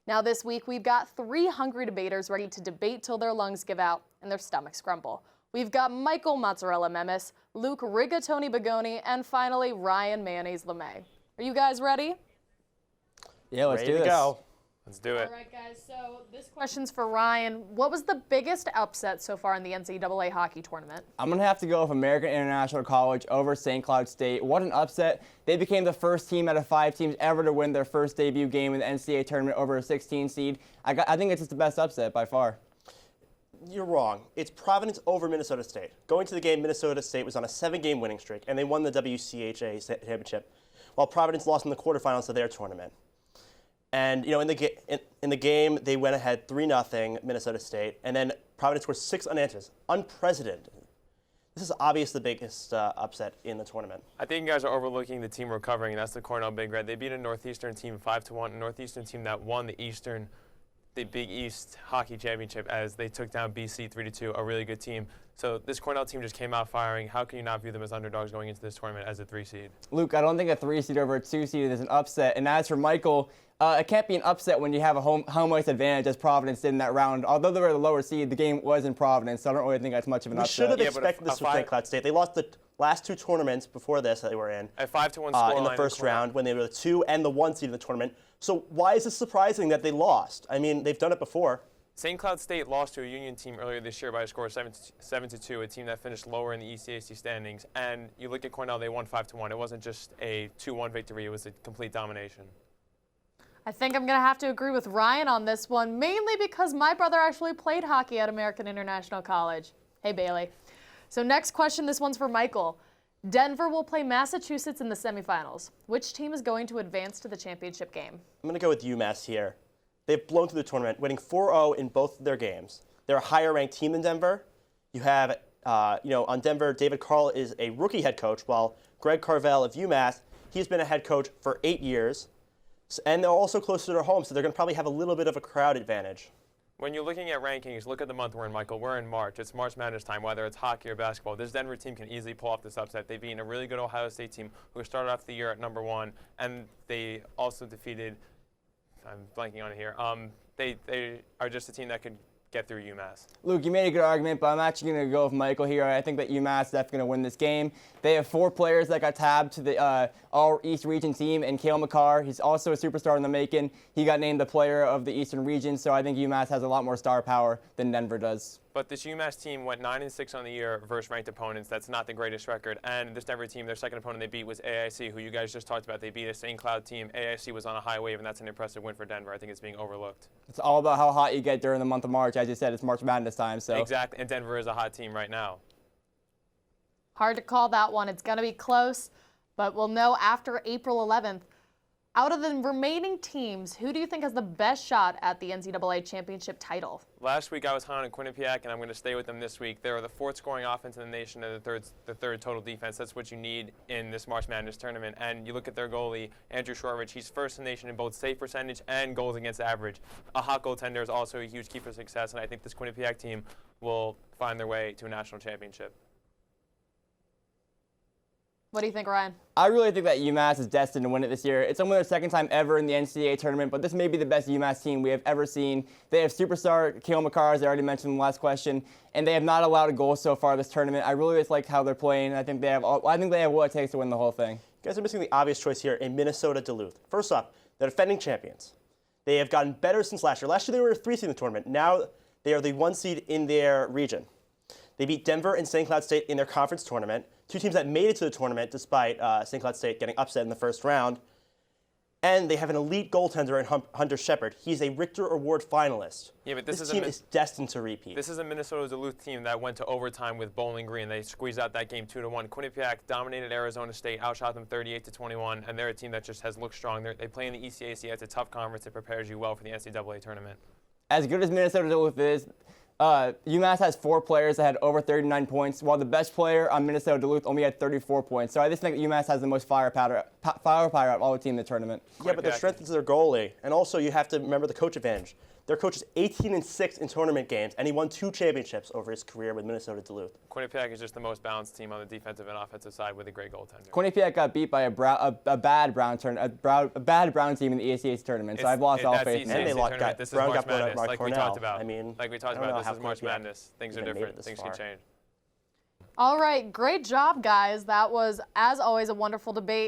Now this week, we've got 3 hungry debaters ready to debate till their lungs give out and their stomachs grumble. We've got Michael Mozzarella Memis, Luke Rigatoni Bugoni, and finally Ryan Mayonnaise Lemay. Are you guys ready? Yeah, let's do this. Go. Let's do it. All right, guys, so this question's for Ryan. What was the biggest upset so far in the NCAA hockey tournament? I'm going to have to go with American International College over St. Cloud State. What an upset. They became the first team out of 5 teams ever to win their first debut game in the NCAA tournament over a 16 seed. I think it's just the best upset by far. You're wrong. It's Providence over Minnesota State. Going to the game, Minnesota State was on a 7-game winning streak, and they won the WCHA championship, while Providence lost in the quarterfinals of their tournament. And, you know, in the game, they went ahead 3-0, Minnesota State, and then Providence scored 6 unanswered. Unprecedented. This is obviously the biggest upset in the tournament. I think you guys are overlooking the team recovering, and that's the Cornell Big Red. They beat a Northeastern team 5-1, a Northeastern team that won the Big East Hockey Championship as they took down BC 3-2, a really good team. So this Cornell team just came out firing. How can you not view them as underdogs going into this tournament as a 3 seed? Luke, I don't think a 3 seed over a 2 seed is an upset. And as for Michael, it can't be an upset when you have a home ice advantage as Providence did in that round. Although they were the lower seed, the game was in Providence, so I don't really think that's much of an upset. We should have expected this from St. Cloud State. They lost the last 2 tournaments before this that they were in. A 5-1 scoreline in the first round when they were the 2 and the 1 seed in the tournament. So why is it surprising that they lost? I mean, they've done it before. St. Cloud State lost to a Union team earlier this year by a score of 7-2, a team that finished lower in the ECAC standings. And you look at Cornell, they won 5-1. It wasn't just a 2-1 victory, it was a complete domination. I think I'm going to have to agree with Ryan on this one, mainly because my brother actually played hockey at American International College. Hey, Bailey. So next question, this one's for Michael. Denver will play Massachusetts in the semifinals. Which team is going to advance to the championship game? I'm going to go with UMass here. They've blown through the tournament, winning 4-0 in both of their games. They're a higher-ranked team than Denver. You have, on Denver, David Carl is a rookie head coach, while Greg Carvel of UMass, he's been a head coach for 8 years. And they're also close to their home, so they're going to probably have a little bit of a crowd advantage. When you're looking at rankings, look at the month we're in, Michael. We're in March. It's March Madness time, whether it's hockey or basketball. This Denver team can easily pull off this upset. They've beaten a really good Ohio State team who started off the year at #1, and they also defeated, I'm blanking on it here, they are just a team that could get through UMass. Luke, you made a good argument, but I'm actually going to go with Michael here. I think that UMass is definitely going to win this game. They have 4 players that got tabbed to the All-East Region team, and Cale McCarr, he's also a superstar in the making. He got named the player of the Eastern Region, so I think UMass has a lot more star power than Denver does. But this UMass team went 9-6 on the year versus ranked opponents. That's not the greatest record. And this Denver team, their second opponent they beat was AIC, who you guys just talked about. They beat a St. Cloud team. AIC was on a high wave, and that's an impressive win for Denver. I think it's being overlooked. It's all about how hot you get during the month of March. As you said, it's March Madness time. So exactly, and Denver is a hot team right now. Hard to call that one. It's going to be close, but we'll know after April 11th. Out of the remaining teams, who do you think has the best shot at the NCAA Championship title? Last week I was high on Quinnipiac, and I'm going to stay with them this week. They're the 4th scoring offense in the nation and the third total defense. That's what you need in this March Madness tournament. And you look at their goalie, Andrew Shorovich. He's first in the nation in both save percentage and goals against average. A hot goaltender is also a huge key for success, and I think this Quinnipiac team will find their way to a national championship. What do you think, Ryan? I really think that UMass is destined to win it this year. It's only their 2nd time ever in the NCAA tournament, but this may be the best UMass team we have ever seen. They have superstar Cale McCarr, as I already mentioned in the last question, and they have not allowed a goal so far this tournament. I really just like how they're playing. I think they have what it takes to win the whole thing. You guys are missing the obvious choice here in Minnesota Duluth. First off, they're defending champions. They have gotten better since last year. Last year they were a 3 seed in the tournament. Now they are the 1 seed in their region. They beat Denver and St. Cloud State in their conference tournament, 2 teams that made it to the tournament despite St. Cloud State getting upset in the first round. And they have an elite goaltender in Hunter Shepard. He's a Richter Award finalist. Yeah, but this team is destined to repeat. This is a Minnesota Duluth team that went to overtime with Bowling Green. They squeezed out that game 2-1. Quinnipiac dominated Arizona State, outshot them 38-21, and they're a team that just has looked strong. They play in the ECAC. It's a tough conference. It prepares you well for the NCAA tournament. As good as Minnesota Duluth is, UMass has 4 players that had over 39 points, while the best player on Minnesota Duluth only had 34 points. So I just think that UMass has the most firepower of all the team in the tournament. Yeah, but their strength is their goalie. And also you have to remember the coach advantage. Their coach is 18-6 in tournament games, and he won 2 championships over his career with Minnesota Duluth. Quinnipiac is just the most balanced team on the defensive and offensive side with a great goaltender. Quinnipiac got beat by a bad Brown team in the ECAC tournament, so I've lost all faith in And they them. lost. This is Brown March got blown out Madness, by like we Cornell. talked about. I mean, like we talked I don't know about, how this is March Quinnipiac Madness. Things are even made it different. this Things far. can change. All right, great job, guys. That was, as always, a wonderful debate.